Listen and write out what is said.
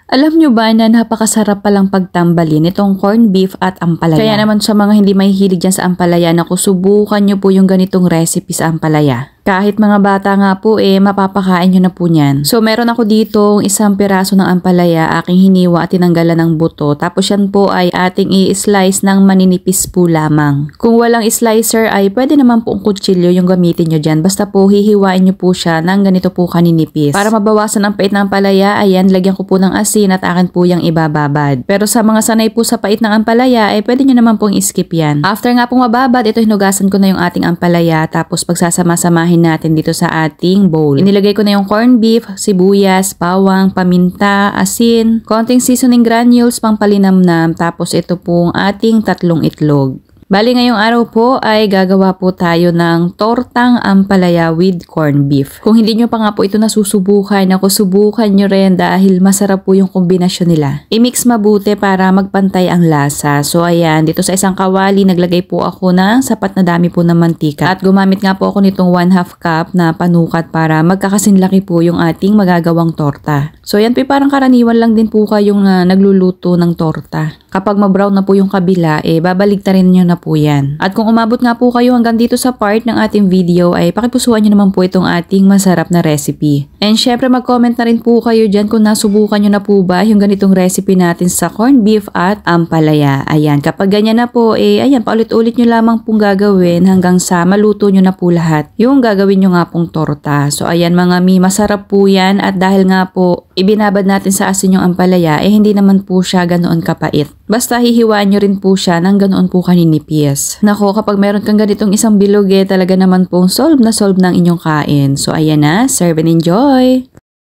Alam nyo ba na napakasarap palang pagtambalin itong corned beef at ampalaya? Kaya naman sa mga hindi mahihilig dyan sa ampalaya, naku, subukan nyo po yung ganitong recipe sa ampalaya. Kahit mga bata nga po mapapakain nyo na po niyan. So meron ako dito isang piraso ng ampalaya, aking hiniwa at tinanggalan ng buto. Tapos yan po ay ating i-slice ng maninipis po lamang. Kung walang slicer ay pwede naman po ang kutsilyo yung gamitin nyo dyan. Basta po hihiwain nyo po siya ng ganito po kaninipis. Para mabawasan ang pait ng ampalaya, ayan, lagyan ko po ng asin at akin po yung ibababad. Pero sa mga sanay po sa pait ng ampalaya ay pwede nyo naman pong skip yan. After nga pong mababad, ito hinugasan ko na yung ating ampalaya. Tapos pagsasama-samahin natin dito sa ating bowl. Inilagay ko na yung corned beef, sibuyas, bawang, paminta, asin, konting seasoning granules pang palinamnam, tapos ito pong ating 3 itlog. Bali ngayong araw po ay gagawa po tayo ng tortang ampalaya with corned beef. Kung hindi nyo pa nga po ito nasusubukan, ako subukan nyo rin dahil masarap po yung kombinasyon nila. I-mix mabuti para magpantay ang lasa. So ayan, dito sa isang kawali naglagay po ako ng sapat na dami po ng mantika. At gumamit nga po ako nitong 1/2 cup na panukat para magkakasinlaki po yung ating magagawang torta. So ayan po, parang karaniwan lang din po kayong nagluluto ng torta. Kapag ma-brown na po yung kabila, babaligtarin nyo na po yan. At kung umabot nga po kayo hanggang dito sa part ng ating video, ay pakipusuan nyo naman po itong ating masarap na recipe. And syempre mag-comment na rin po kayo dyan kung nasubukan nyo na po ba yung ganitong recipe natin sa corned beef at ampalaya. Ayan, kapag ganyan na po, ayan, paulit-ulit nyo lamang pong gagawin hanggang sa maluto nyo na po lahat yung gagawin nyo nga pong torta. So ayan mga mi, masarap po yan at dahil nga po ibinabad natin sa asin yung ampalaya, hindi naman po siya ganoon kapait. Basta hihiwaan nyo rin po siya ng ganoon po kaninipis. Nako, kapag meron kang ganitong isang bilog talaga naman pong solve na solve ng inyong kain. So ayan na, serve and enjoy!